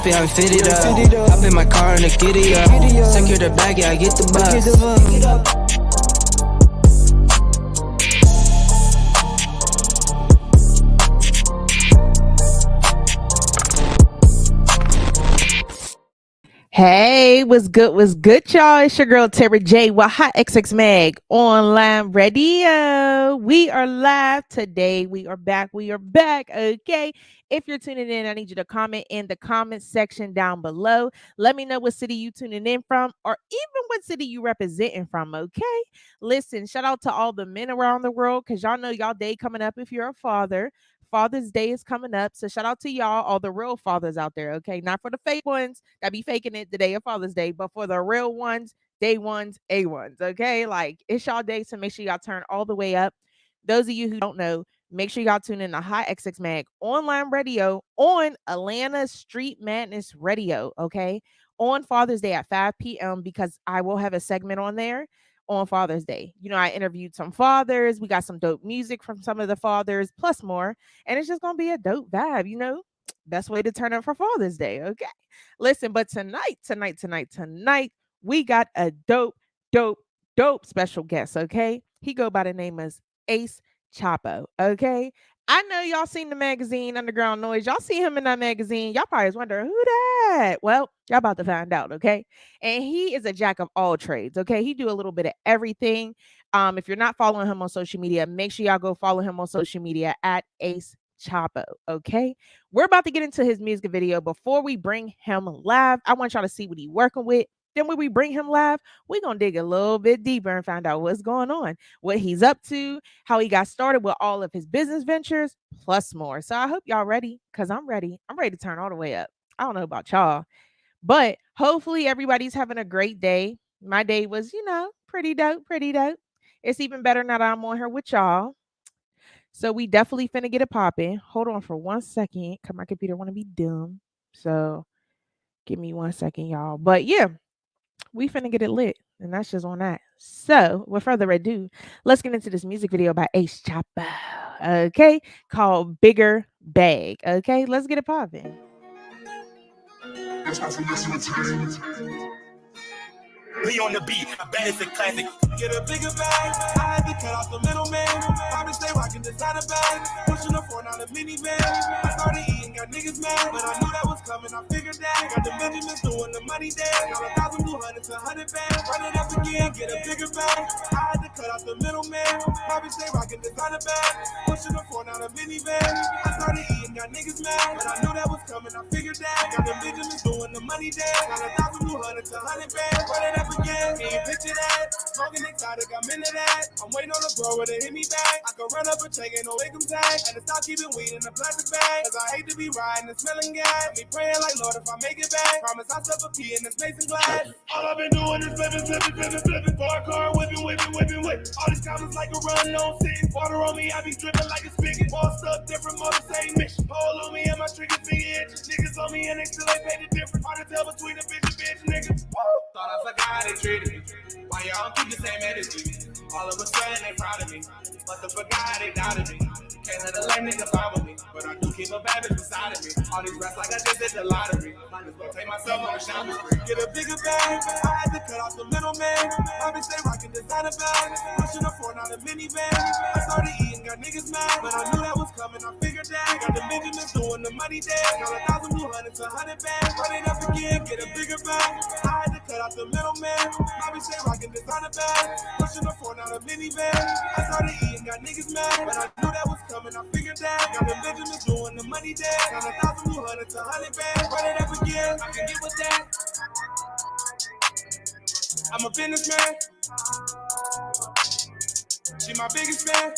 happy, I'm fitted up. Hop in my car and I get it up. Secure the bag, yeah, I get the bus. Hey, what's good, y'all? It's your girl, Terry J with HotxXMag Online Radio. We are live today. We are back. Okay. If you're tuning in, I need you to comment in the comment section down below. Let me know what city you tuning in from or even what city you representing from, okay? Listen, shout out to all the men around the world because y'all know y'all day coming up if you're a father. Father's Day is coming up. So shout out to y'all, all the real fathers out there, okay? Not for the fake ones that be faking it the day of Father's Day, but for the real ones, day ones, A1s, okay? Like, it's y'all day, so make sure y'all turn all the way up. Those of you who don't know, make sure y'all tune in to HotxXMag Online Radio on Atlanta Street Madness Radio, okay? On Father's Day at 5 p.m. because I will have a segment on there on Father's Day. You know, I interviewed some fathers. We got some dope music from some of the fathers, plus more. And it's just going to be a dope vibe, you know? Best way to turn up for Father's Day, okay? Listen, but tonight, we got a dope special guest, okay? He go by the name of Ace Chapo, okay? I know y'all seen the magazine Underground Noise. Y'all see him in that magazine. Y'all probably was wondering, who that? Well, y'all about to find out, okay? And he is a jack of all trades, okay? He do a little bit of everything. If you're not following him on social media, make sure y'all go follow him on social media at Ace Chapo, okay? We're about to get into his music video. Before we bring him live, I want y'all to see what he's working with. Then when we bring him live, we're going to dig a little bit deeper and find out what's going on, what he's up to, how he got started with all of his business ventures, plus more. So I hope y'all ready, because I'm ready. I'm ready to turn all the way up. I don't know about y'all, but hopefully everybody's having a great day. My day was, you know, pretty dope. It's even better now that I'm on here with y'all. So we definitely finna get it popping. Hold on for 1 second, because my computer want to be dumb. So give me 1 second, y'all. But yeah, we finna get it lit, and that's just on that. So, with further ado, let's get into this music video by Ace Chapo, okay, called Bigger Bag, okay? Let's get it popping. Be on the beat, I bet it's a classic. Get a bigger bag, I had to cut off the middleman. Probably stay rocking designer bag, pushing the phone on a minivan. I started eating, got niggas mad, but I knew that was coming, I figured that. Got the Benjamins doing the money dance, got 1,200 to 100 bands. Run it up again, get a bigger bag, I had to cut off the middleman. Probably stay rocking designer bag, pushing the phone on a minivan. I started eating, got niggas mad, but I knew that was coming, I figured that. Got the Benjamins doing the money dance, got 1,200 to 100 bands. Run it up again, can you picture that? Smoking exotic, I'm into that. I'm waiting on the grower to hit me back. I can run up a check, ain't no income tax. Had to stop keeping weed in a plastic bag, cause I hate to be riding and smelling gas. Me praying like, Lord, if I make it back, promise I'll step a pee in this mason glass. All I've been doing is flipping, bar car, whipping. All these comments like a run, no sitting. Water on me, I be dripping like a spigot. Bossed up, different motor, same mission. Pole on me and my triggers big itch. Niggas on me and they still ain't paid the difference. Hard to tell between a bitch, nigga. Woo! Thought I forgot how they treated me. Why y'all keep the same energy? All of a sudden they proud of me. But they forgot they doubted me. Can't let a lame nigga follow me. But I do keep a bad bitch beside of me. All these rats like I just did the lottery. Might as well take myself on a shopping spree. Get a bigger bag, I had to cut off the middleman. I been stay rocking designer bag, pushing the phone on a minivan. I started eating, got niggas mad, but I knew that was coming, I figured that. Got the Benjamins doing the money dance, got 1,200 to 100 bands. Run it up again, get a bigger bag, I had to cut off the middleman. I been stay rocking designer bag, pushing the phone on a minivan. I started eating, got niggas mad, but I knew that was coming, I figured that. Got the Benjamins doing the money dance, got 1,200 to 100 bands. Run it up again, I can get with that. I'm a businessman. She my biggest fan.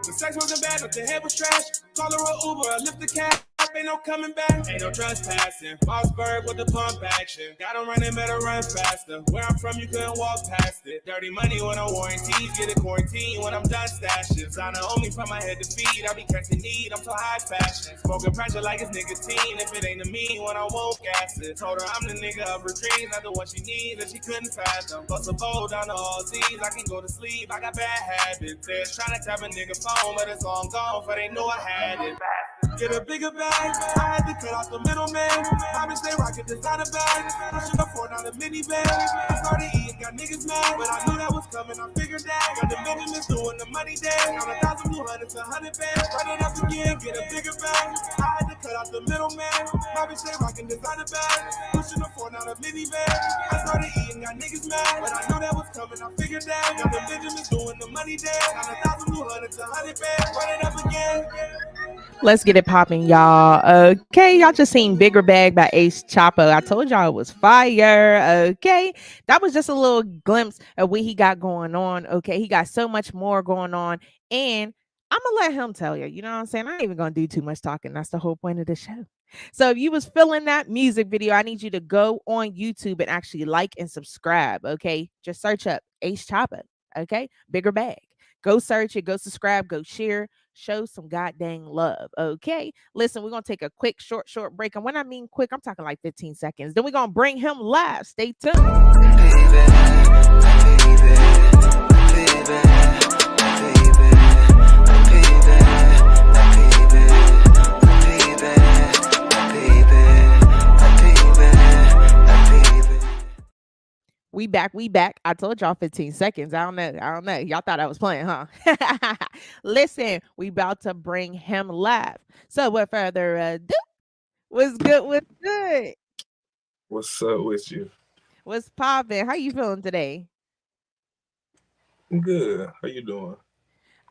The sex wasn't bad, but the head was trash. Call her a Uber, I lift the cab. Ain't no coming back, ain't no trespassing. Mossberg with the pump action. Got 'em running, better run faster. Where I'm from, you couldn't walk past it. Dirty money when I'm warranted. Get a quarantine when I'm done stashing. Designer only from my head to feet. I be catching need, I'm so high fashion. Smoking pressure like it's nicotine. If it ain't a me, when I won't gas it. Told her I'm the nigga of her dreams. Not the one she needs, and she couldn't fathom. Bust a bowl down to all Z's. I can go to sleep, I got bad habits. They're trying to tap a nigga phone, but it's long gone, for they know I had it. Get a bigger bag. I had to cut out the middleman. I been stay rockin' designer bags. Pushing up for not a minivan. I started eating, got niggas mad, but I knew that was coming. I figured that. Got the Benjamins doing the money dance. Count 1,200 to 100 bands. Run it up again, get a bigger bag. I had to cut out the middleman. I been stay rockin' designer bags. Pushing up for not a minivan. I started eating, got niggas mad, but I knew that was coming. I figured that. Got the Benjamins doing the money dance. Count 1,200 to 100 bands. Run it up again. Let's get it popping, y'all. Okay, y'all just seen Bigger Bag by Ace Chapo. I told y'all it was fire. Okay, that was just a little glimpse of what he got going on. Okay, he got so much more going on. And I'm gonna let him tell you. You know what I'm saying? I ain't even gonna do too much talking. That's the whole point of the show. So if you was feeling that music video, I need you to go on YouTube and actually like and subscribe. Okay, just search up Ace Chapo. Okay, Bigger Bag. Go search it, go subscribe, go share, show some goddamn love. Okay. Listen, we're gonna take a quick, short break. And when I mean quick, I'm talking like 15 seconds. Then we're gonna bring him live. Stay tuned. We back. I told y'all 15 seconds. I don't know. Y'all thought I was playing, huh? Listen, we about to bring him live. So without further ado, what's good? What's good? What's up with you? What's poppin'? How you feeling today? I'm good. How you doing?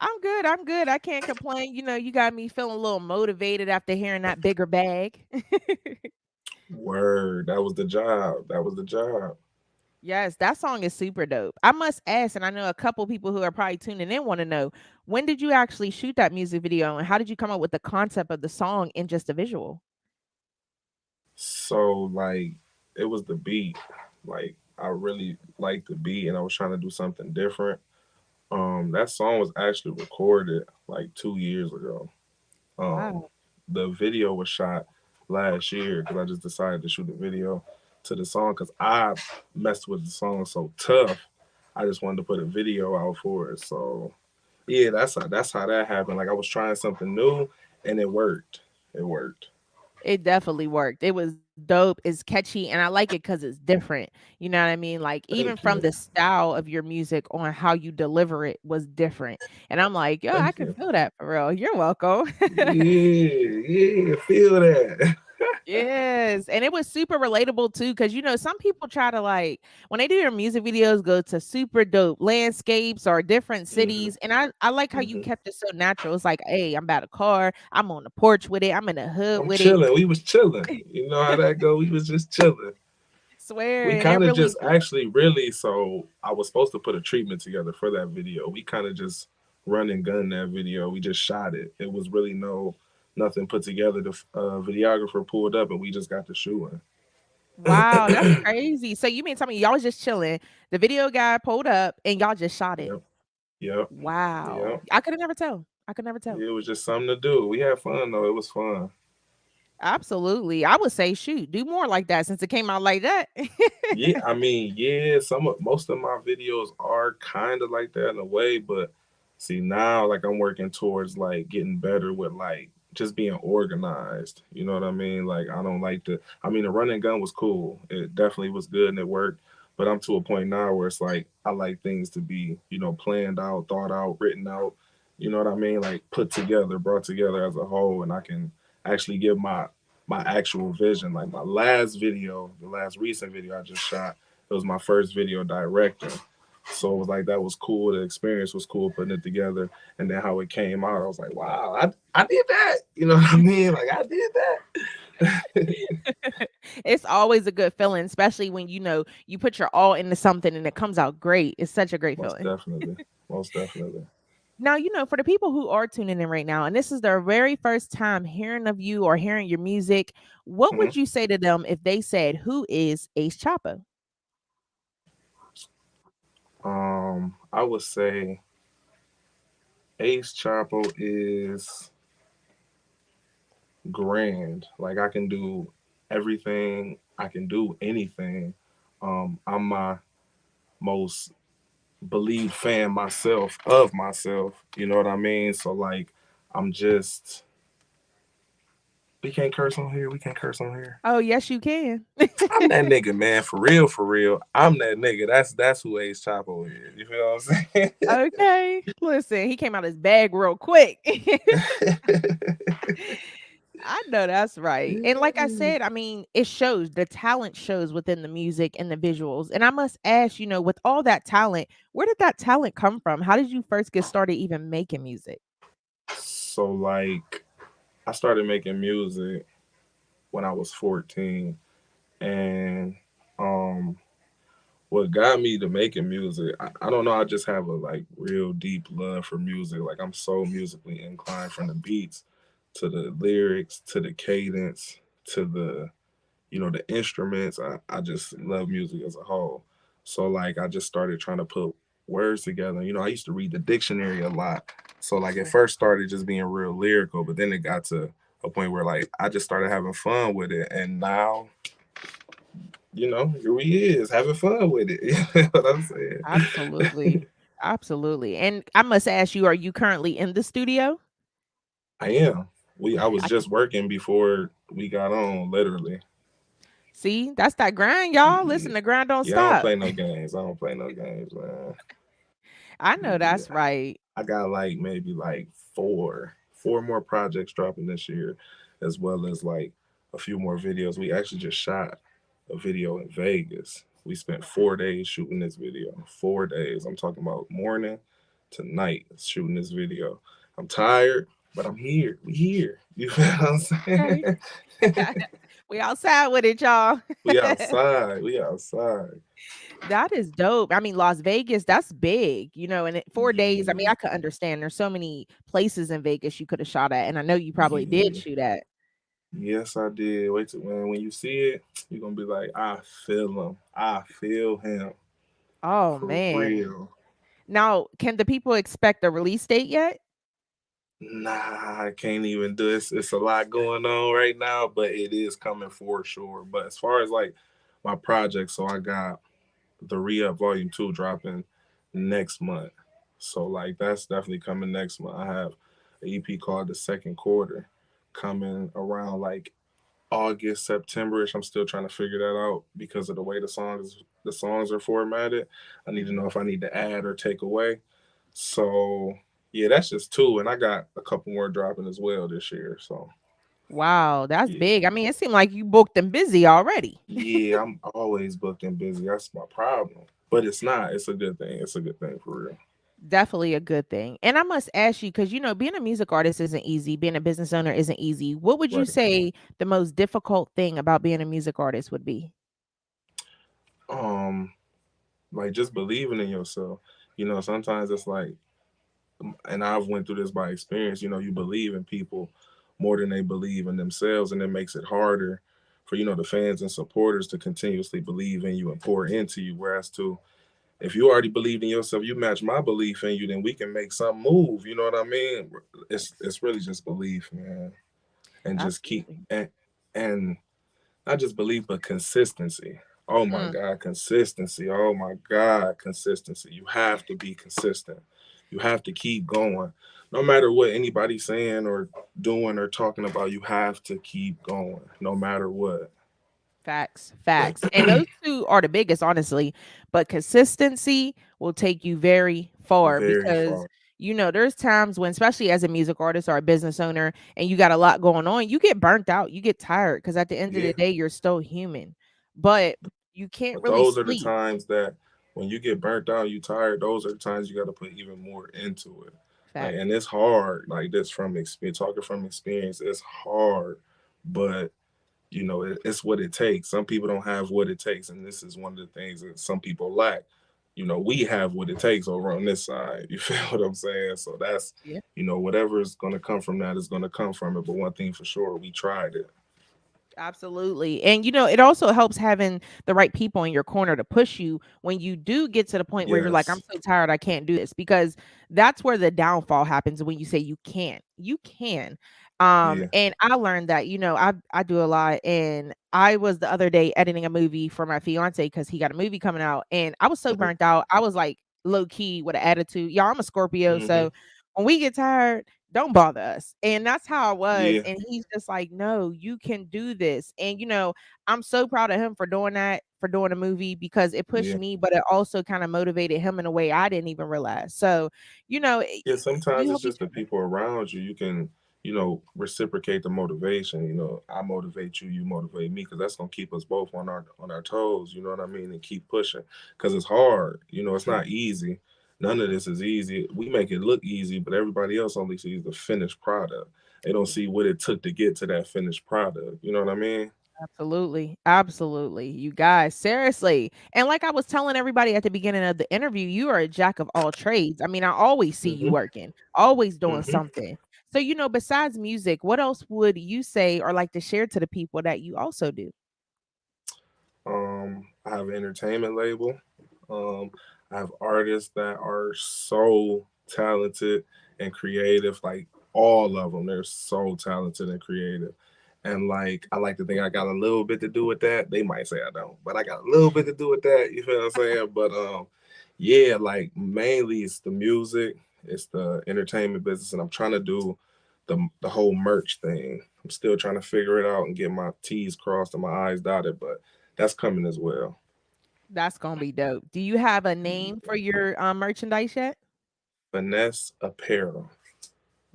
I'm good. I'm good. I can't complain. You know, you got me feeling a little motivated after hearing that Bigger Bag. Word. That was the job. That was the job. Yes, that song is super dope. I must ask, and I know a couple people who are probably tuning in want to know, when did you actually shoot that music video and how did you come up with the concept of the song and just the visual? So like it was the beat. Like I really liked the beat and I was trying to do something different. That song was actually recorded like 2 years ago. Um Wow. the video was shot last year because I just decided to shoot a video to the song because I messed with the song so tough. I just wanted to put a video out for it. So yeah, that's how that happened. Like I was trying something new and it worked. It worked. It definitely worked. It was dope. It's catchy, and I like it because it's different. You know what I mean? Like even Thank from you. the style of your music on how you deliver it was different. And I'm like, yo, I Thank can you. feel that for real. You're welcome. Yeah, yeah, feel that. Yes, and it was super relatable too, because you know some people try to like when they do their music videos, go to super dope landscapes or different hmm cities, and I like how you hmm kept it so natural. It's like, hey, I'm about a car, I'm on the porch with it, I'm in the hood I'm with it. chilling. We was chilling. You know how that go. We was just chilling. Swear, We and it kind of really, just actually really. So I was supposed to put a treatment together for that video. We kind of just run and gun that video. We just shot it. It was really nothing put together. The videographer pulled up and we just got to shooting. wow, that's crazy. So you mean tell me y'all was just chilling, the video guy pulled up, and y'all just shot it? Yep. Yep. Wow, Yep. I could never tell. I could never tell. It was just something to do. We had fun though. It was fun. Absolutely, I would say, shoot, do more like that since it came out like that. Yeah, I mean, yeah, most of my videos are kind of like that in a way, but see now like I'm working towards like getting better with like just being organized. You know what I mean? Like I don't like to I mean the run and gun was cool. It definitely was good and it worked, but I'm to a point now where it's like I like things to be, planned out, thought out, written out, you know what I mean? Like put together, brought together as a whole and I can actually give my actual vision. Like my last video, the last recent video I just shot, it was my first video directing. So it was like that was cool. The experience was cool putting it together, and then how it came out, I was like, wow, I did that. You know what I mean? Like I did that. It's always a good feeling, especially when you know you put your all into something and it comes out great. It's such a great Most feeling. definitely, most definitely. Now, you know, for the people who are tuning in right now, and this is their very first time hearing of you or hearing your music, what Mhm. would you say to them if they said, "Who is Ace Chapo?" I would say Ace Chapo is grand. Like I can do everything. I can do anything. I'm my most believed fan myself of myself. You know what I mean? So like I'm just We can't curse on here. We can't curse on here. Oh, yes, you can. I'm that nigga, man. For real, for real. I'm that nigga. That's who Ace Chapo is. You feel what I'm saying? Okay. Listen, he came out his bag real quick. I know that's right. And like I Yeah. said, I mean, it shows the talent shows within the music and the visuals. And I must ask, with all that talent, where did that talent come from? How did you first get started even making music? So like I started making music when I was 14, and um what got me to making music, I don't know, I just have a like real deep love for music. Like I'm so musically inclined, from the beats to the lyrics to the cadence to the instruments. I just love music as a whole. So like I just started trying to put words together. I used to read the dictionary a lot. So like it first started just being real lyrical, but then it got to a point where like I just started having fun with it. And now, here he is having fun with it. You know what I'm saying? Absolutely. Absolutely. And I must ask you, are you currently in the studio? I am. I was I can just working before we got on, literally. see that's that grind, y'all. Yeah, Listen, the grind don't yeah, I don't stop. play no games. I don't play no games, man. I know Yeah. that's right. I got like maybe like four more projects dropping this year, as well as like a few more videos. We actually just shot a video in Vegas. We spent 4 days shooting this video. 4 days. I'm talking about morning to night shooting this video. I'm tired, but I'm here. We here. You feel what I'm Okay. saying? We outside with it, y'all. We outside. We outside. That is dope. I mean, Las Vegas, that's big, and 4 days. I mean, Yeah. I could understand. There's so many places in Vegas you could have shot at, and I know you probably did Yeah. shoot at. Yes, I did. Wait till when you see it, you're gonna be like, I feel him. I feel him. Oh For man. real. Now, can the people expect a release date yet? Nah, I can't even do this. It's a lot going on right now, but it is coming for sure. But as far as like my project, so I got the Re-Up Volume 2 dropping next month. So like that's definitely coming next month. I have an EP called The Second Quarter coming around like August, September-ish. I'm still trying to figure that out because of the way the songs are formatted. I need to know if I need to add or take away. So yeah, that's just two, and I got a couple more dropping as well this year. So Wow, that's yeah, big. I mean, it seemed like you booked and busy already. yeah, I'm always booked and busy. That's my problem, but it's not. It's a good thing. It's a good thing for real. Definitely a good thing. And I must ask you, because being a music artist isn't easy, being a business owner isn't easy. What would you Right. say the most difficult thing about being a music artist would be? Um, like just believing in yourself. Sometimes it's like, and I've went through this by experience. You believe in people more than they believe in themselves, and it makes it harder for the fans and supporters to continuously believe in you and pour into you. Whereas to if you already believed in yourself, you match my belief in you, then we can make some move. You know what I mean? It's really just belief, man, and just keep Absolutely. and not just belief, but consistency. Oh my Mm, God, consistency. Oh my God, consistency. You have to be consistent. You have to keep going. No matter what anybody's saying or doing or talking about, you have to keep going, no matter what. facts, facts. And those two are the biggest, honestly. But consistency will take you very far Very because, far. there's times when, especially as a music artist or a business owner, and you got a lot going on, you get burnt out, you get tired because at the end of the Yeah. day, you're still human. But you can't But really those are the sleep. times that when you get burnt out, you tired, those are the times you got to put even more into it. Like, Facts. and it's hard. Like this from experience, talking from experience, it's hard, but it's what it takes. Some people don't have what it takes, and this is one of the things that some people lack. We have what it takes over on this side. You feel what I'm saying? So that's, whatever is going to come from that is going to come from it. But one thing for sure, we tried it. Absolutely. And it also helps having the right people in your corner to push you when you do get to the point where you're like, I'm Yes. so tired, I can't do this. Because that's where the downfall happens when you say you can't. You can. Yeah. And I learned that, I do a lot. And I was the other day editing a movie for my fiance because he got a movie coming out. And I was so burnt out. I was like low key with an attitude. Y'all, I'm a Scorpio. Mm-hmm. So when we get tired, don't bother us. And that's how I was. Yeah, And he's just like, no, you can do this. And I'm so proud of him for doing that, for doing a movie, because it pushed yeah. me, but it also kind of motivated him in a way I didn't even realize. So, Yeah, sometimes you it's help each just the other. people around you. You can, reciprocate the motivation. I motivate you, you motivate me, because that's gonna keep us both on our toes. You know what I mean, and keep pushing, because it's hard. It's True. not easy. None of this is easy. We make it look easy, but everybody else only sees the finished product. They don't see what it took to get to that finished product. You know what I mean? Absolutely. Absolutely. You guys, seriously. And like I was telling everybody at the beginning of the interview, you are a jack of all trades. I mean, I always see you Hmm. working, always doing Hmm. something. So, besides music, what else would you say or like to share to the people that you also do? I have an entertainment label. Um, I have artists that are so talented and creative, like all of them. They're so talented and creative. And like, I like to think I got a little bit to do with that. They might say I don't, but I got a little bit to do with that. You feel what I'm saying? But yeah, like mainly it's the music, it's the entertainment business, and I'm trying to do the whole merch thing. I'm still trying to figure it out and get my T's crossed and my I's dotted, but that's coming as well. That's gonna be dope. Do you have a name for your merchandise yet? Finesse apparel.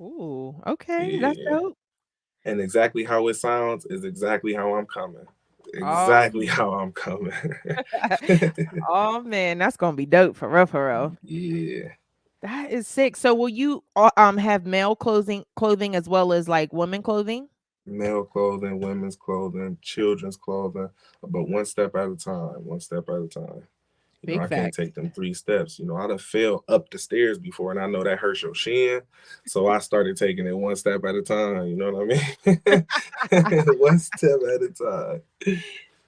Ooh, okay, that's Yeah. dope. And exactly how it sounds is exactly how I'm coming. Oh, Exactly how I'm coming. oh man, that's gonna be dope for real, for real. Yeah. That is sick. So will you have male clothing as well as like women clothing? Male clothing, women's clothing, children's clothing, but one step at a time, one step at a time. Big I can't facts. take them 3 steps. I done fell up the stairs before, and I know that hurts your shin. So I started taking it one step at a time. You know what I mean? One step at a time.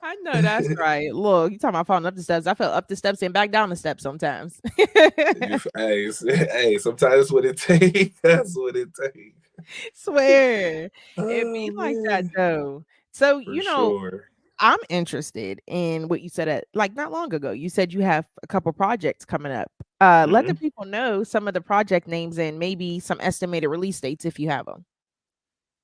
I know that's right. Look, you talking about falling up the steps. I fell up the steps and back down the steps sometimes. Hey, sometimes that's what it takes. That's what it takes. Swear. It be Oh like that man, though. So, for sure. I'm interested in what you said at like not long ago. You said you have a couple projects coming up. Let the Hmm. people know some of the project names and maybe some estimated release dates if you have them.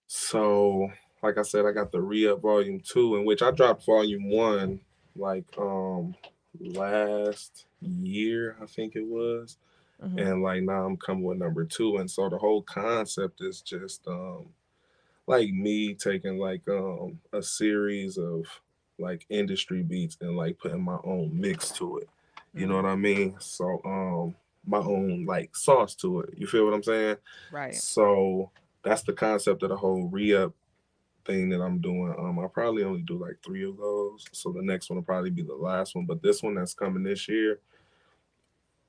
So, like I said, I got the re-up volume 2, in which I dropped volume 1 like last year, I think it was. Mhm. And like now I'm coming with number 2. And so the whole concept is just like me taking like a series of like industry beats and like putting my own mix to it. You know what Mm, I mean? So my own like sauce to it. You feel what I'm saying? right. So that's the concept of the whole re-up thing that I'm doing. I probably only do like 3 of those. So the next one will probably be the last one. But this one that's coming this year,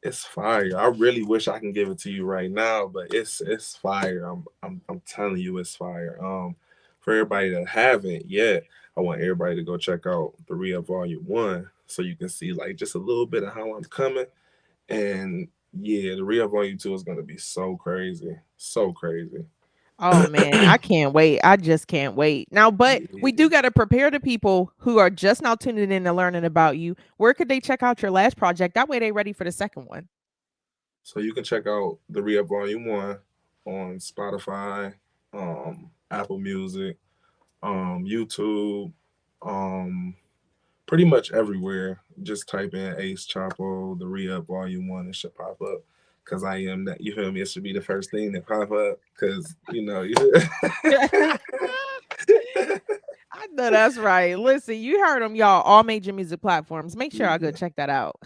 it's fire. I really wish I can give it to you right now, but it's fire. I'm telling you, it's fire. For everybody that haven't yet, I want everybody to go check out the Re-Up Volume 1, so you can see like just a little bit of how I'm coming. And yeah, the Re-Up Volume 2 is gonna be so crazy, so crazy. Oh man, I can't wait. I just can't wait. Now, but we Yeah. do got to prepare the people who are just now tuning in and learning about you. Where could they check out your last project? That way they ready for the second one. So you can check out the Re-Up Volume 1 on Spotify, Apple Music, YouTube, um, pretty much everywhere. Just type in Ace Chapo, the Re-Up Volume 1, it should pop up. Cause I am that, you feel me? It should be the first thing that pop up. Cause you I know that's right. Listen, you heard them, y'all. All major music platforms. Make sure I go yeah. check that out.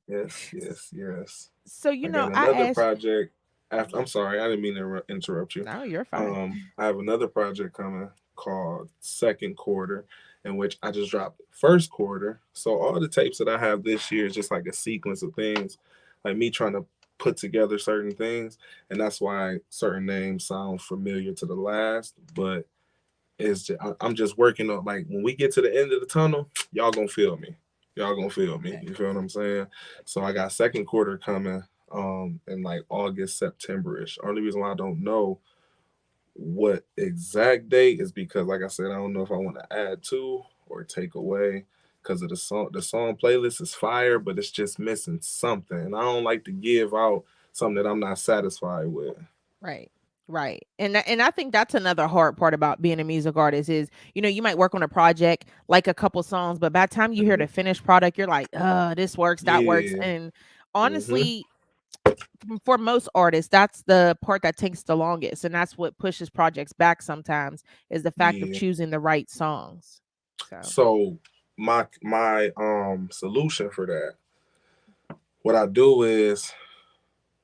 Yes, yes, yes. So, I got I another asked. project after. I'm sorry, I didn't mean to interrupt you. No, you're fine. I have another project coming called Second Quarter, in which I just dropped first quarter. So all the tapes that I have this year is just like a sequence of things, like me trying to put together certain things, and that's why certain names sound familiar to the last. But I'm just working on, like, when we get to the end of the tunnel, y'all gonna feel me. Y'all gonna feel me. Okay. You feel what I'm saying? So I got second quarter coming in like August, September-ish. Only reason why I don't know what exact date is because, like I said, I don't know if I want to add to or take away, because of the song. The song playlist is fire, but it's just missing something. And I don't like to give out something that I'm not satisfied with. Right. Right. And I think that's another hard part about being a music artist is, you might work on a project, like a couple songs, but by the time you hear Hmm. the finished product, you're like, this works, that works. Yeah. And Hmm. honestly, for most artists, that's the part that takes the longest. And that's what pushes projects back sometimes is the fact of Yeah. choosing the right songs. So So my solution for that, what I do is,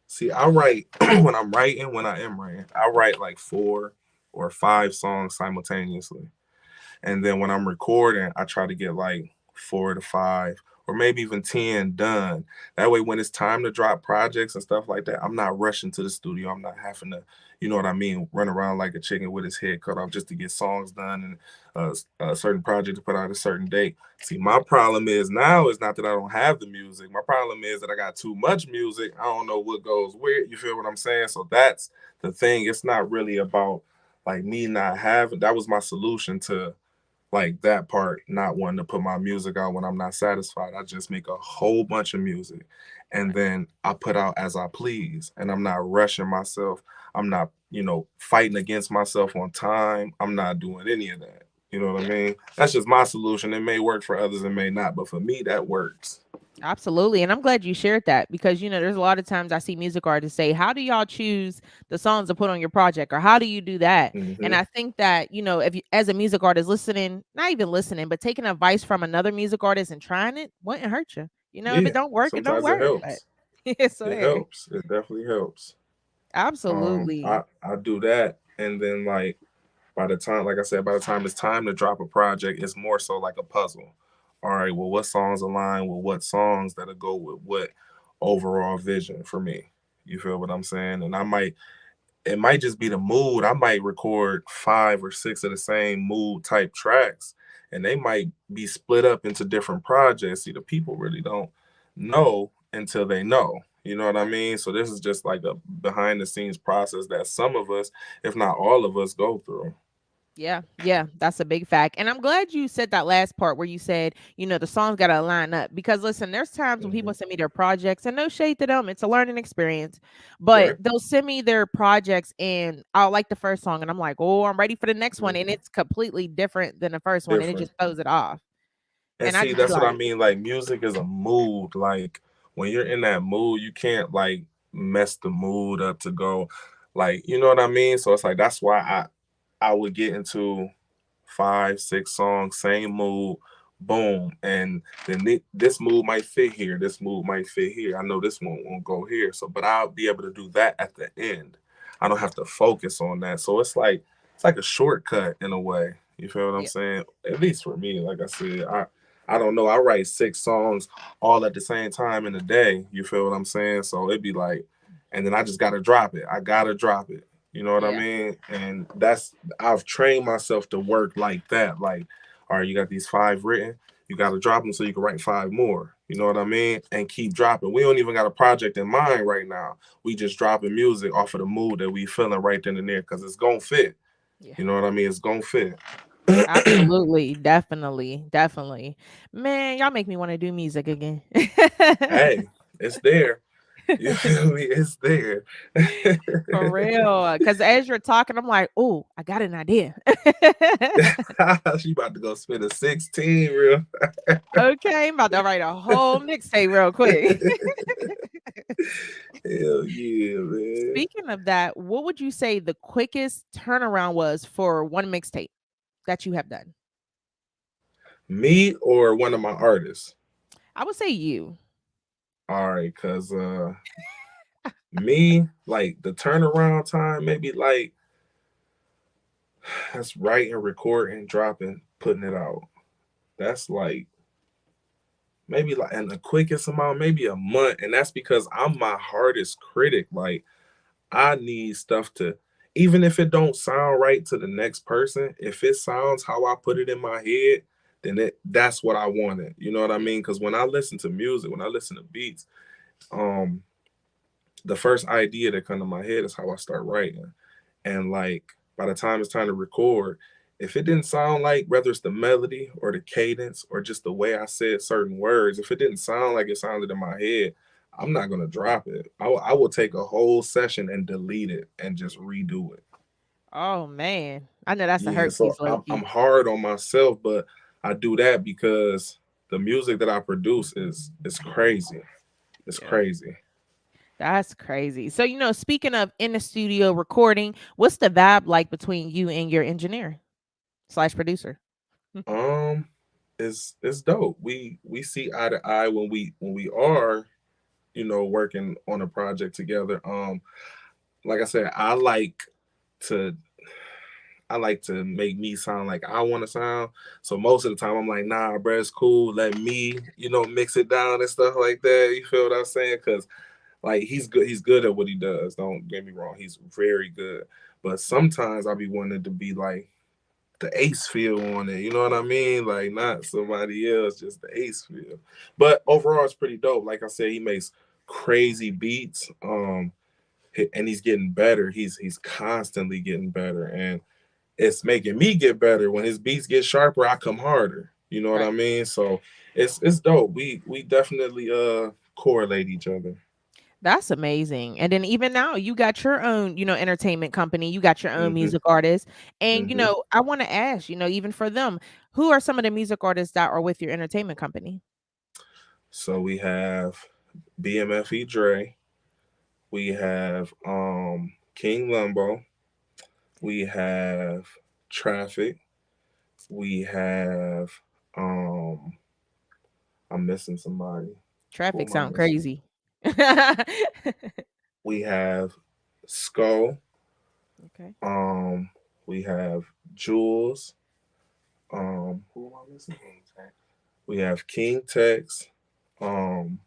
see, I write when I am writing, I write like 4 or 5 songs simultaneously. And then when I'm recording, I try to get like 4 to 5 or maybe even 10 done. That way, when it's time to drop projects and stuff like that, I'm not rushing to the studio. I'm not having to, you know what I mean, run around like a chicken with his head cut off just to get songs done and a certain project to put out a certain date. See, my problem is now is not that I don't have the music. My problem is that I got too much music. I don't know what goes where. You feel what I'm saying? So that's the thing. It's not really about like me not having. That was my solution to like that part, not wanting to put my music out when I'm not satisfied. I just make a whole bunch of music and right. then I put out as I please. And I'm not rushing myself. I'm not, fighting against myself on time. I'm not doing any of that. You know what I Yeah. mean? That's just my solution. It may work for others, it may not, but for me, that works. Absolutely. And I'm glad you shared that because, there's a lot of times I see music artists say, how do y'all choose the songs to put on your project? Or how do you do that? And Hmm. I think that, if you, as a music artist listening, not even listening, but taking advice from another music artist and trying it wouldn't hurt you. If it Yeah, don't work, it don't sometimes it work. But helps. so It there. helps. It definitely helps. Absolutely. I do that, and then like by the time, like I said, by the time it's time to drop a project, it's more so like a puzzle. All right, well, what songs align with what songs that'll go with what overall vision for me? You feel what I'm saying? And it might just be the mood. I might record 5 or 6 of the same mood type tracks, and they might be split up into different projects. See, the people really don't know until they know. You know what I mean? So this is just like a behind the scenes process that some of us, if not all of us, go through. Yeah, yeah, that's a big fact. And I'm glad you said that last part where you said, the songs got to line up. Because listen, there's times when Hmm. people send me their projects and no shade to them, it's a learning experience. But Right? they'll send me their projects and I'll like the first song and I'm like, oh, I'm ready for the next one. And Hmm. it's completely different than the first one and it Different. just throws it off. And And I see, just be that's what I like, mean. Like music is a mood. Like when you're in that mood, you can't like mess the mood up to go like, you know what I mean? So it's like that's why I would get into 5, 6 songs, same mood, boom. And then this mood might fit here. This mood might fit here. I know this one won't go here. So but I'll be able to do that at the end. I don't yeah, have to focus on that. So it's like a shortcut in a way. You feel what I'm yeah, saying? At least for me, like I said, I don't know. I write 6 songs all at the same time in a day. You feel what I'm saying? So it'd be like, and then I just gotta drop it. I gotta drop it. You know what I yeah, mean? And I've trained myself to work like that. Like, all right, you got these 5 written. You got to drop them so you can write 5 more. You know what I mean? And keep dropping. We don't even got a project in mind right now. We just dropping music off of the mood that we feeling right then and there because it's gonna fit. yeah. You know what I mean? It's gonna fit. Absolutely. Definitely. Definitely. Man, y'all make me want to do music again. Hey, it's there. You feel me? It's there. For real. Because as you're talking, I'm like, oh, I got an idea. She about to go spin a 16 real. Okay, I'm about to write a whole mixtape real quick. Hell yeah, man. Speaking of that, what would you say the quickest turnaround was for one mixtape that you have done? Me or one of my artists? I would say you. All right, cause me, like the turnaround time, maybe like that's writing, recording, dropping, putting it out. That's like maybe like and the quickest amount, maybe a month. And that's because I'm my hardest critic. Like I need stuff to, even if it don't sound right to the next person, if it sounds how I put it in my head, then that's what I wanted. You know what I Yeah. mean? Because when I listen to music, when I listen to beats, um, the first idea that come to my head is how I start writing. And like by the time it's time to record, if it didn't sound like, whether it's the melody or the cadence or just the way I said certain words, if it didn't sound like it sounded in my head, I'm not gonna drop it. I will take a whole session and delete it and just redo it. Oh man, I know that's a Yeah, hurt so piece, low I'm key. hard on myself, but I do that because the music that I produce is crazy. It's Yeah. crazy. That's crazy. So, speaking of in the studio recording, what's the vibe like between you and your engineer slash producer? Um, it's dope. We see eye to eye when we are, working on a project together. Like I said, to I like to make me sound like I want to sound. So most of the time I'm like, nah, bro, it's cool. Let me, mix it down and stuff like that. You feel what I'm saying? Cause like he's good. He's good at what he does. Don't get me wrong. He's very good. But sometimes I be wanting to be like the Ace feel on it. You know what I mean? Like not somebody else, just the Ace feel. But overall, it's pretty dope. Like I said, he makes crazy beats. And he's getting better. He's constantly getting better, and it's making me get better. When his beats get sharper, I come harder. You know what I Right. mean? So it's dope. We definitely correlate each other. That's amazing. And then even now, you got your own, entertainment company. You got your own hmm music artists. And, hmm I want to ask, even for them, who are some of the music artists that are with your entertainment company? So we have BMFE Dre. We have King Lumbo. We have Traffic. We have um I'm missing somebody. Who Traffic am I sound missing? crazy. We have Skull. Okay. Um we have Jules. Who am I missing? We have King Tex. Um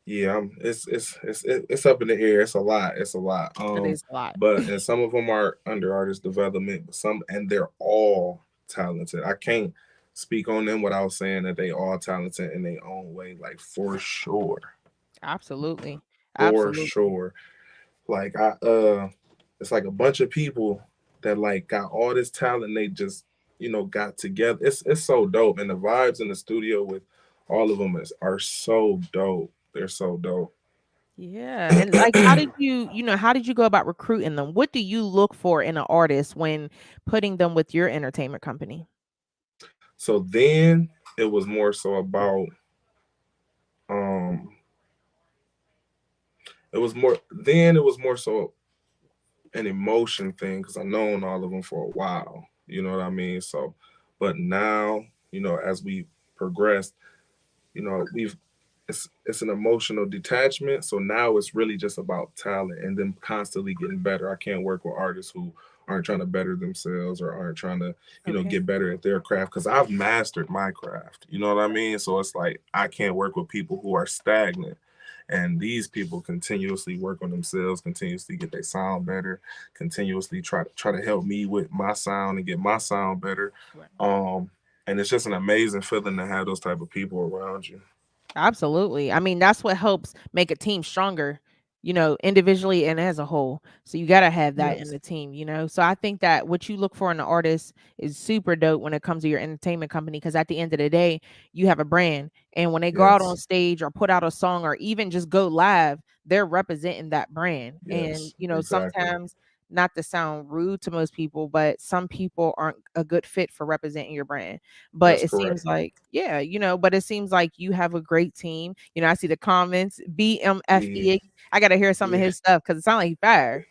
yeah, it's up in the air. It's a lot. It's a lot. It is a lot. But and some of them are under artist development, but some and they're all talented. I can't speak on them without saying that they all talented in their own way, like for sure. Absolutely. For Absolutely. sure. Like it's like a bunch of people that like got all this talent. They just got together. It's so dope, and the vibes in the studio with all of them are so dope. They're so dope. Yeah. And like how did how did you go about recruiting them? What do you look for in an artist when putting them with your entertainment company? So then it was more so about um it was more so an emotion thing because I known all of them for a while. You know what I mean? So, but now, as we progressed, we've it's an emotional detachment. So now it's really just about talent and them constantly getting better. I can't work with artists who aren't trying to better themselves or aren't trying to, Okay. get better at their craft because I've mastered my craft. You know what I mean? So it's like I can't work with people who are stagnant. And these people continuously work on themselves, continuously get their sound better, continuously try to help me with my sound and get my sound better. Right. Um, and it's just an amazing feeling to have those type of people around you. Absolutely. I mean, that's what helps make a team stronger, individually and as a whole. So you got to have that in Yes. the team. So I think that what you look for in an artist is super dope when it comes to your entertainment company because at the end of the day, you have a brand. And when they go out on Yes. stage or put out a song or even just go live, they're representing that brand. And, Yes. Exactly. sometimes not to sound rude to most people, but some people aren't a good fit for representing your brand. But That's it correct. seems like, yeah, but it seems like you have a great team. I see the comments, Yeah. BMFE. I gotta hear some of Yeah. his stuff because it sounds like he fire.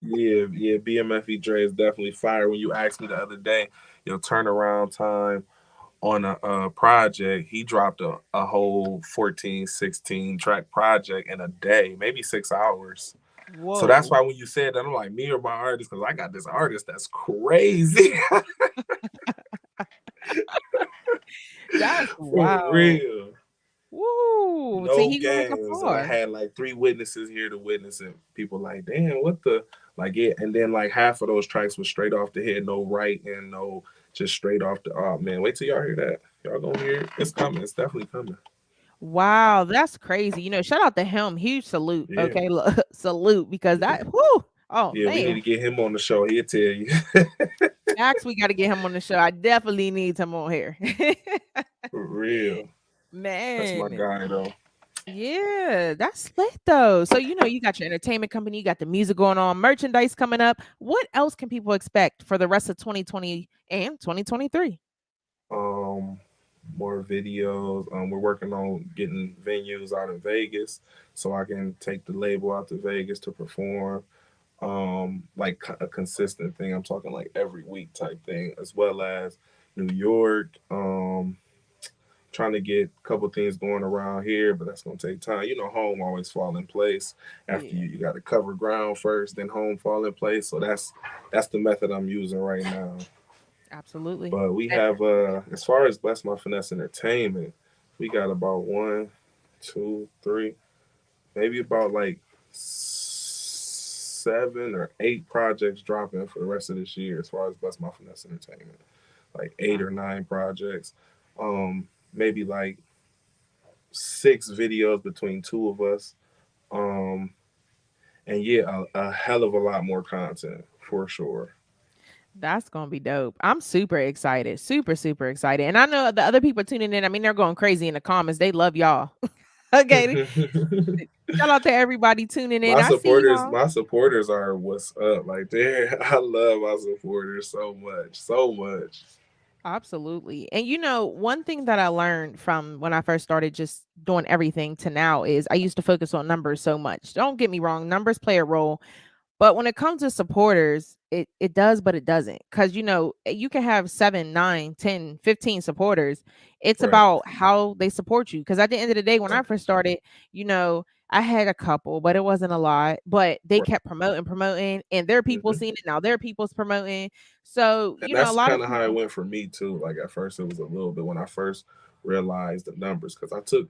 Yeah. BMFE Dre is definitely fire. When you asked me the other day, turnaround time on a project, he dropped a whole 14, 16 track project in a day, maybe 6 hours. So that's Whoa. why when you said that, I'm like, me or my artist, because I got this artist that's crazy. That's For wild. real. Woo. See, No he went like a games. I far. had like three witnesses here to witness it. People like, damn, what the like it? And then like half of those tracks was straight off the head, no writing, no just straight off the. Oh man, wait till y'all hear that. Y'all gonna hear it? It's coming. It's definitely coming. Wow, that's crazy. Shout out to him. Huge salute. Yeah, Okay, salute because yeah, that. Whoo. Oh yeah. We need man, to get him on the show. He'll tell you. Max, we got to get him on the show. I definitely need him on here. For real. That's my Man. guy though. Yeah, that's lit though. So you got your entertainment company, you got the music going on, merchandise coming up. What else can people expect for the rest of 2020 and 2023? Um, More videos. We're working on getting venues out in Vegas so I can take the label out to Vegas to perform. Like a consistent thing. I'm talking like every week type thing, as well as New York. Trying to get a couple things going around here, but that's gonna take time. You know, home always fall in place. After Yeah, you got to cover ground first, then home fall in place. So that's the method I'm using right now. absolutely. But we And have as far as Bless My Finesse Entertainment, we got about one, two, three, maybe about like 7 or 8 projects dropping for the rest of this year as far as Bless My Finesse Entertainment. Like eight wow, or nine projects. Maybe like 6 videos between two of us. Um, and yeah, a hell of a lot more content for sure. that's gonna be dope. I'm super excited, super super excited, and I know the other people tuning in. I mean, they're going crazy in the comments. They love y'all. Okay, shout out to everybody tuning in. I see y'all. My supporters are what's up. Like they I love my supporters so much. So much. Absolutely. And one thing that I learned from when I first started just doing everything to now is I used to focus on numbers so much. Don't get me wrong, numbers play a role, but when it comes to supporters, it does, but it doesn't. Because you can have 7, 9, 10, 15 supporters. It's Right. about how they support you. Because at the end of the day, when I first started, you know, I had a couple, but it wasn't a lot. But they Right. kept promoting, promoting, and there are people Hmm. seeing it now. There are people's promoting. So, And a that's lot of kind of how it people. went for me too. Like at first it was a little bit when I first realized the numbers because I took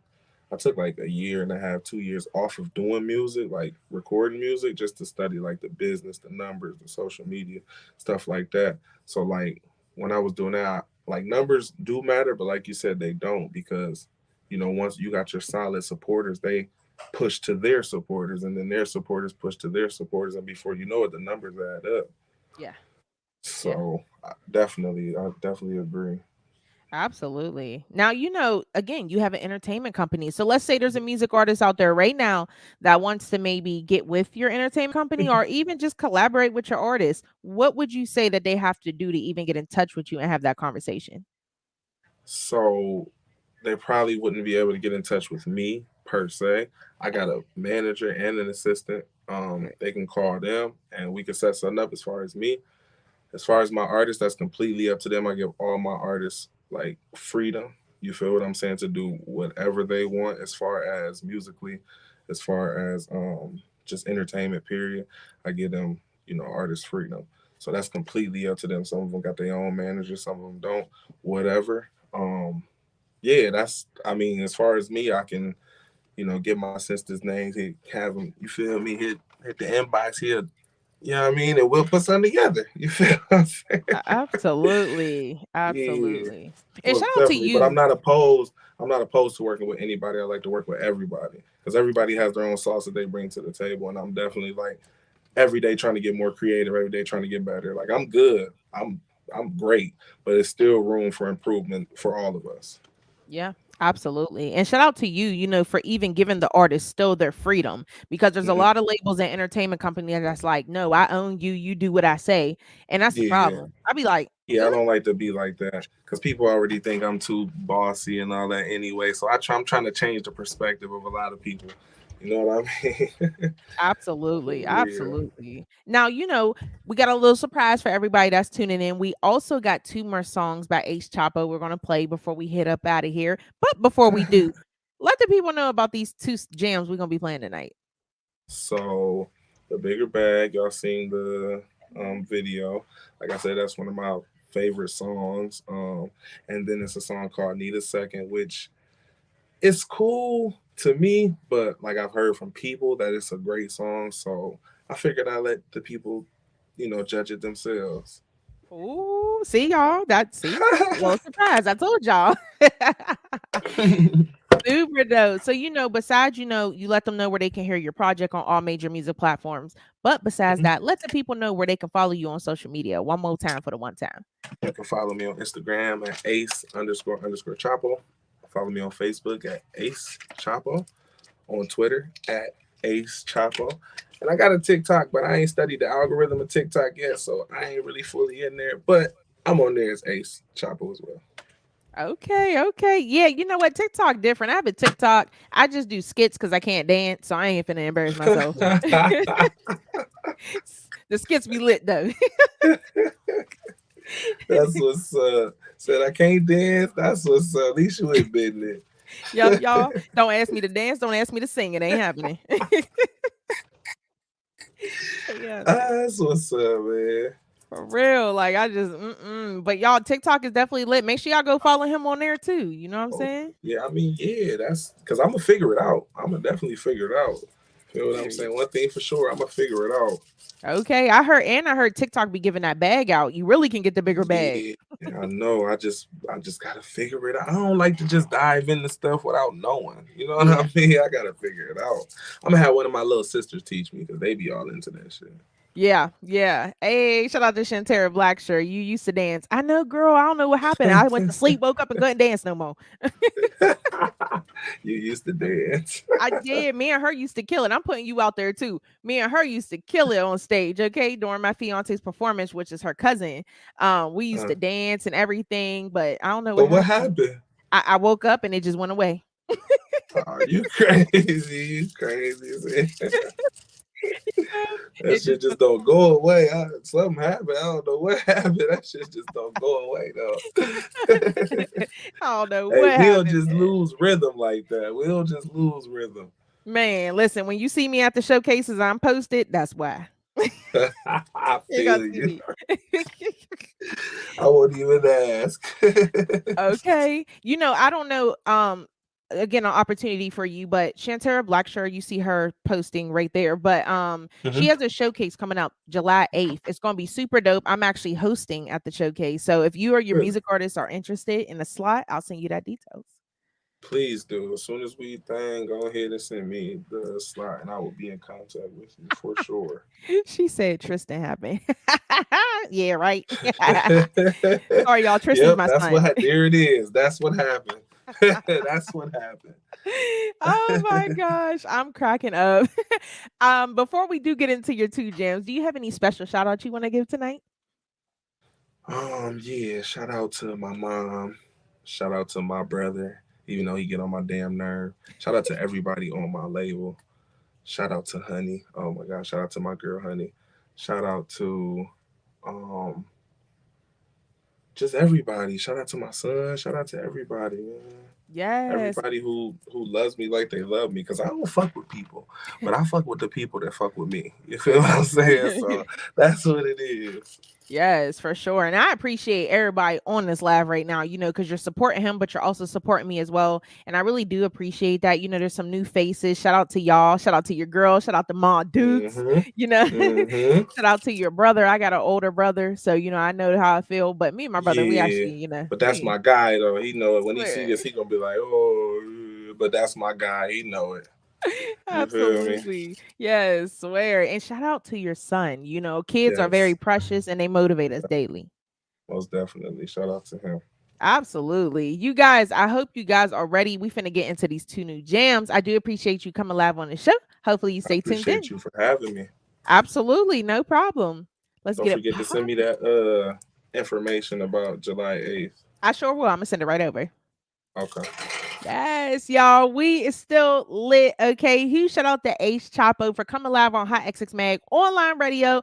like a year and a half, 2 years off of doing music, like recording music, just to study like the business, the numbers, the social media, stuff like that. So like when I was doing that, like numbers do matter, but like you said, they don't because once you got your solid supporters, they push to their supporters, and then their supporters push to their supporters, and before you know it, the numbers add up. Yeah. Yeah. So I definitely agree. Absolutely. Now, again, you have an entertainment company. So let's say there's a music artist out there right now that wants to maybe get with your entertainment company or even just collaborate with your artist. What would you say that they have to do to even get in touch with you and have that conversation? So they probably wouldn't be able to get in touch with me per se. I got a manager and an assistant. Right. They can call them and we can set something up. As far as me, as far as my artists, that's completely up to them. I give all my artists like freedom. You feel what I'm saying? To do whatever they want as far as musically, as far as just entertainment. Period. I give them artist freedom. So that's completely up to them. Some of them got their own manager, some of them don't. Whatever. Yeah, that's. I mean, as far as me, I can get my sister's names. He have them. You feel me? Hit the inbox here. You know what I mean? And we'll put something together. You feel what I'm saying? Absolutely. Yeah, Absolutely. And shout most out to definitely. But I'm you. not opposed. I'm not opposed to working with anybody. I like to work with everybody because everybody has their own sauce that they bring to the table, and I'm definitely like every day trying to get more creative. Every day trying to get better. Like I'm good. I'm great, but it's still room for improvement for all of us. Yeah, absolutely. And shout out to you, for even giving the artist still their freedom because there's a Hmm. lot of labels and entertainment companies that's like, no, I own you. You do what I say. And that's the Yeah. problem. I'd be like, Yeah, I don't like to be like that because people already think I'm too bossy and all that anyway. So I'm trying to change the perspective of a lot of people. You know what I mean? absolutely, For real. absolutely. Now, we got a little surprise for everybody that's tuning in. We also got two more songs by Ace Chapo we're going to play before we head up out of here. But before we do, let the people know about these two jams we're going to be playing tonight. So the bigger bag, y'all seen the video. Like I said, that's one of my favorite songs. And then it's a song called Need a Second, which it's cool to me, but like I've heard from people that it's a great song. So I figured I'd let the people, judge it themselves. Ooh, see y'all. See, little surprise. I told y'all. Super dope. So besides you let them know where they can hear your project on all major music platforms. But besides that, let the people know where they can follow you on social media. One more time for the one time. You can follow me on Instagram at Ace __Chapo. Follow me on Facebook at Ace Chapo, on Twitter at Ace Chapo. And I got a TikTok, but I ain't studied the algorithm of TikTok yet, so I ain't really fully in there. But I'm on there as Ace Chapo as well. Okay. Yeah, you know what? TikTok different. I have a TikTok. I just do skits because I can't dance, so I ain't finna embarrass myself. The skits be lit though. That's what's said I can't dance. That's what's at least you admitting it. Y'all don't ask me to dance. Don't ask me to sing. It ain't happening. Yeah, That's what's up, man. for real. Like I just, but y'all, TikTok is definitely lit. Make sure y'all go follow him on there too. You know what I'm saying? Yeah, I mean, yeah, that's because I'm gonna figure it out. I'm gonna definitely figure it out. Feel what I'm saying? One thing for sure, I'm gonna figure it out. Okay, I heard TikTok be giving that bag out. You really can get the bigger bag. Yeah, I know. I just gotta figure it out. I don't like to just dive into stuff without knowing. You know what I mean? I gotta figure it out. I'm gonna have one of my little sisters teach me because they be all into that shit. Yeah. Hey, shout out to Shantara Blackshirt. You used to dance. I know, girl. I don't know what happened. I went to sleep, woke up, and couldn't dance no more. You used to dance. I did. Me and her used to kill it. I'm putting you out there too. Me and her used to kill it on stage. Okay, during my fiance's performance, which is her cousin. We used to dance and everything, but I don't know what happened. I woke up and it just went away. Oh, you crazy? You crazy? That shit just don't go away. Something happened. I don't know what happened. That shit just don't go away though. I don't know what happened. We'll just lose rhythm like that. We'll just lose rhythm. Man, listen, when you see me at the showcases, I'm posted. That's why. I feel you. I won't even ask. Okay. You know, I don't know. Again, an opportunity for you, but Shantara Blackshirt, you see her posting right there. But she has a showcase coming up July 8th. It's gonna be super dope. I'm actually hosting at the showcase. So if you or your music artists are interested in the slot, I'll send you that details. Please do. As soon as we go ahead and send me the slot and I will be in contact with you for sure. She said Tristan happened. Yeah, right. Sorry, y'all. Tristan's my son. There it is. That's what happened. That's what happened. Oh my gosh, I'm cracking up. Before we do get into your two jams, do you have any special shout outs you want to give tonight? Yeah, shout out to my mom, shout out to my brother, even though he get on my damn nerve. Shout out to everybody on my label. Shout out to Honey. Oh my gosh, shout out to my girl Honey. Shout out to just everybody. Shout out to my son. Shout out to everybody, man. Yes. Everybody who loves me like they love me, because I don't fuck with people, but I fuck with the people that fuck with me. You feel what I'm saying? So that's what it is. Yes, for sure. And I appreciate everybody on this live right now, you know, because you're supporting him, but you're also supporting me as well. And I really do appreciate that. You know, there's some new faces. Shout out to y'all. Shout out to your girl. Shout out to Ma Dukes. You know, shout out to your brother. I got an older brother. So, you know, I know how I feel. But me and my brother, we actually, you know. But that's my guy, though. He know it. When he see this, he going to be like, oh, but that's my guy. He know it. Absolutely. Yes, swear. And shout out to your son. You know, kids are very precious and they motivate us daily. Most definitely. Shout out to him. Absolutely. You guys, I hope you guys are ready. We finna get into these two new jams. I do appreciate you coming live on the show. Hopefully you stay tuned in. Appreciate you for having me. Absolutely. No problem. Don't forget to send me that information about July 8th. I sure will. I'm gonna send it right over. Okay. Yes, y'all. We is still lit. Okay. Huge shout out to Ace Chapo for coming live on HotxXMag Online Radio.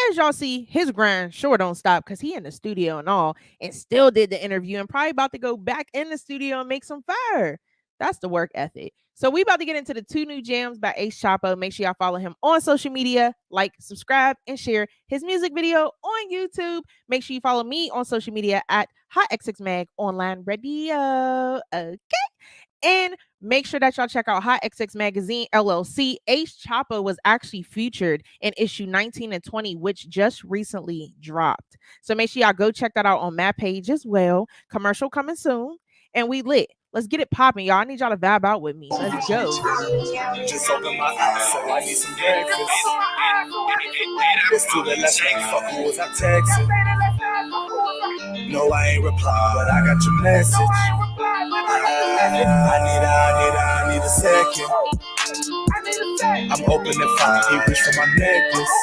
As y'all see, his grind sure don't stop because he in the studio and all, and still did the interview and probably about to go back in the studio and make some fire. That's the work ethic. So we about to get into the two new jams by Ace Chapo. Make sure y'all follow him on social media, like, subscribe, and share his music video on YouTube. Make sure you follow me on social media at HotxMagOnlineRadio. Okay. And make sure that y'all check out Hot XX Magazine LLC. Ace Chapo was actually featured in issue 19 and 20, which just recently dropped. So make sure y'all go check that out on my page as well. Commercial coming soon. And we lit. Let's get it popping, y'all. I need y'all to vibe out with me. Let's go. Just open my eyes, so I need some breakfast. It's to the left, fuck who was I texting? No, I ain't reply, but I got your message. I need a second. I'm open at 5, he reach for my necklace.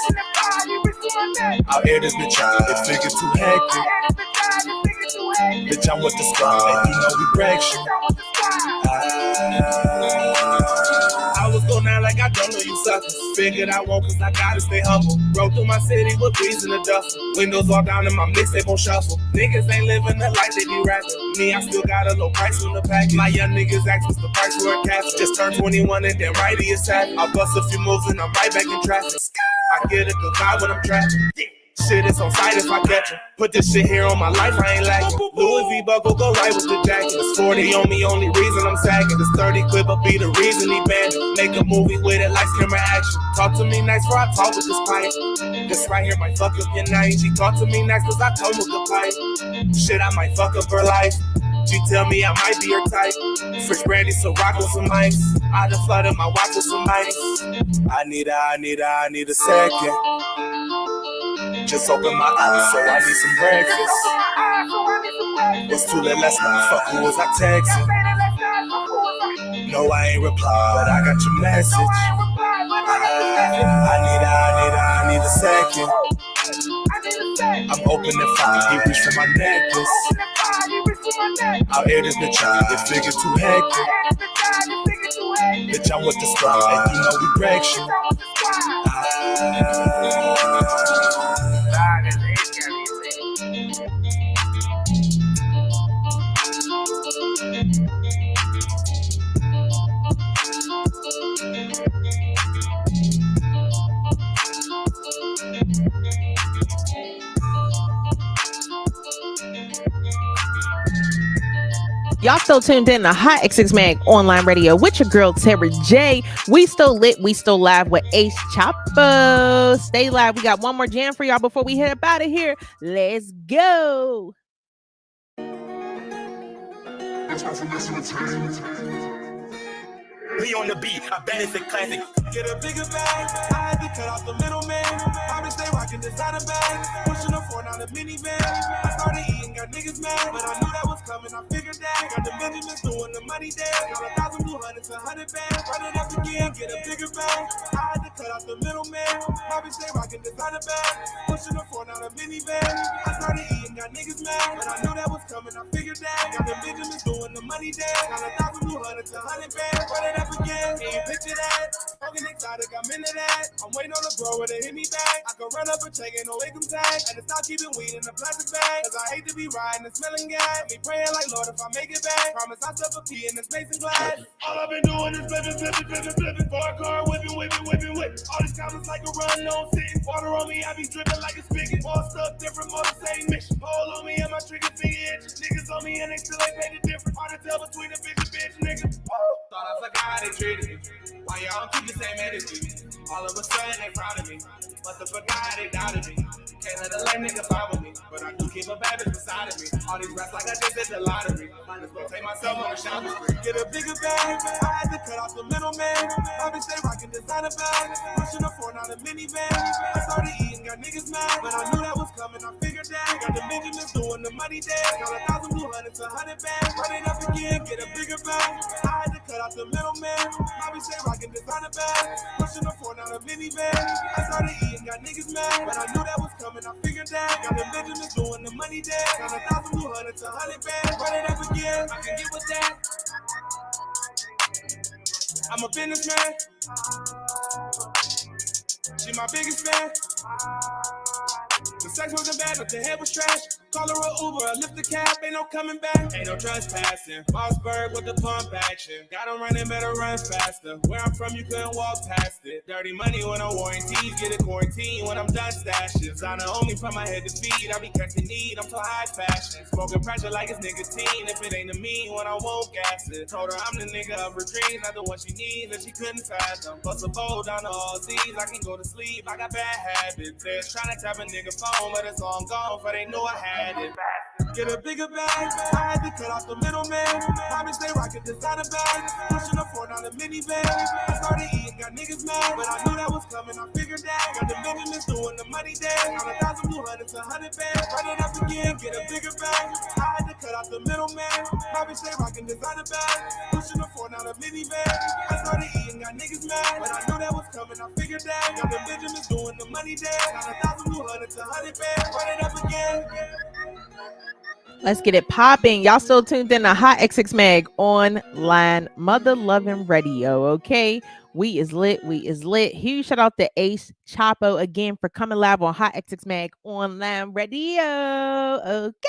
I'll air this bitch out, it figure too hectic. Bitch, I'm with the squad, and you know we brag shit. I was going out like I don't know you suckers. Figured I won't cause I gotta stay humble. Rode through my city with bees in the duffel. Windows all down in my mixtape on shuffle. Niggas ain't living the life they be rapping. Me, I still got a low price on the package. My young niggas ask what's the price for a cash. Just turned 21 and then righty is happy. I bust a few moves and I'm right back in traffic. I get a good vibe when I'm trapping. Shit is on sight if I catch it. Put this shit here on my life, I ain't lacking. Louis V buckle go right with the jacket. It's 40 on me, only reason I'm sagging. This 30 clip will be the reason he banned it. Make a movie with it, lights, camera, action. Talk to me nice before I talk with this pipe. This right here might fuck up your night. She talk to me nice cause I come with the pipe. Shit, I might fuck up her life. She tell me I might be her type. Fresh brandy, so rock with some ice. I done flooded my watch with some ice. I need a second. Just open my eyes, so I need some breakfast. Was too late last night, fuck who was I texting? No, I ain't reply, but I got your message. I need a second. I'm open at 5, he reach for my necklace. I'll air this bitch out, it figure too hectic. Bitch, I'm with the squad, and you know we brag shit. Y'all still tuned in to Hot XX Mag Online Radio with your girl Terry J. We still lit, we still live with Ace Chapo. Stay live. We got one more jam for y'all before we head up out of here. Let's go. We on the beat, I bet it's a classic. Get a bigger bag, I had to cut off the middleman. Probably stay rocking designer bags, pushing a 4 down the minivan. I started eating, got niggas mad, but I knew that was coming, I figured that. Got the Benjamins doing the money dance, got 1,000 blue hundreds, 100 bands. Run it up again, get a bigger bag, I had to cut off the middleman. Probably stay rocking designer bags, pushing a 4 down the minivan. I started eating, got niggas mad, but I knew that was coming, I figured that. Got the Benjamins doing the money dance, got 1,000 blue hundreds, 100 bands. Run it up again, can you picture that? Fucking excited, I'm into that. I'm waiting on the bro to hit me back. I can run up and check, ain't no income tax. And to stop keeping weed in a plastic bag. Cause I hate to be riding and smelling gas. Me praying like, Lord, if I make it back, promise I'll step a pee in this mason glass. All I've been doing is flipping. For a car, whipping. All these comments like a run, no sitting. Water on me, I be dripping like a spigot. All stuff different, more the same mission. Pole on me and my trigger finger itch. Niggas on me and they still ain't paid the difference. Hard to tell between a bitch, nigga. Thought I forgot how they treated me. Why y'all keep the same attitude? All of a sudden they proud of me. Must have forgot they doubted me. Can't let a lame nigga follow me. But I do keep a bad bitch beside of me. All these raps like I just did the lottery. Might as well take myself on a shopping spree. Get a bigger bag, I had to cut off the middleman. Probably stay rocking designer bags, pushing a 4 down the minivan. I started eating, got niggas mad, but I knew that was coming, I figured that. Got the Benjamins doing the money dance, got 1,000 blue hundreds, 100 bands. Run it up again, get a bigger bag. I had to cut off the middleman. Probably stay rocking designer bags, pushing a 4 down the minivan. I started eating, got niggas mad, but I knew that was coming, I figured that. Got the Benjamins doing the money dance, got 1,000 blue hundreds, 100 bands. Run it up again, I can get with that. I'm a businessman. She my biggest fan. The sex wasn't bad, but the head was trash. Call her a Uber, I lift the cab, ain't no coming back. Ain't no trespassing. Mossberg with the pump action. Got 'em running, better run faster. Where I'm from, you couldn't walk past it. Dirty money when I'm warranted. Get a quarantine when I'm done stashing. Designer only from my head to feet. I be catching need, I'm so high fashion. Smoking pressure like it's nicotine. If it ain't to me, when I won't gas it. Told her I'm the nigga of her dreams, not the one she needs, and she couldn't fathom. Bust a bowl down to all Z's, I can go to sleep. I got bad habits. They're trying to tap a nigga phone, but it's long gone, but they knew I had it. Get a bigger bag, I had to cut off the middleman. Probably stay rocking designer bag, pushing a 4 down the minivan. I started eating, got niggas mad, but I knew that was coming, I figured that. Got the Benjamins doing the money dance, got 1,000 blue hundreds, 100 bands. Run it up again, get a bigger bag, I had to cut off the middleman. Bobby stay rocking designer bag, pushing the four, not a minivan. I started eating, got niggas mad, but I knew that was coming. I figured that young and Benjamin's doing the money dance. Got 1,200 to 100 bands, run it up again. Let's get it popping. Y'all still tuned in to Hot XX Mag Online Mother Loving Radio. Okay. We is lit. We is lit. Huge shout out to Ace Chapo again for coming live on Hot XX Mag Online Radio. Okay.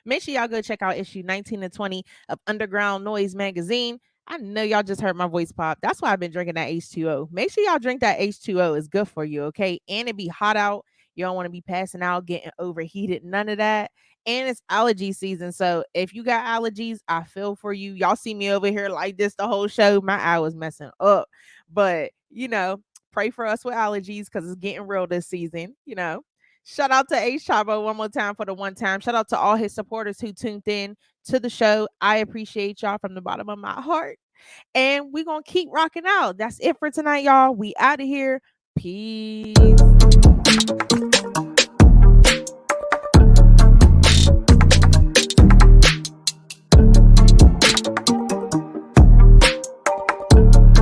Make sure y'all go check out issue 19 and 20 of Underground Noise Magazine. I know y'all just heard my voice pop. That's why I've been drinking that H2O. Make sure y'all drink that H2O. It's good for you. Okay. And it be hot out. You don't want to be passing out, getting overheated. None of that. And it's allergy season. So if you got allergies, I feel for you. Y'all see me over here like this the whole show. My eye was messing up. But, pray for us with allergies because it's getting real this season. Shout out to Ace Chapo one more time for the one time. Shout out to all his supporters who tuned in to the show. I appreciate y'all from the bottom of my heart. And we're going to keep rocking out. That's it for tonight, y'all. We out of here. Peace.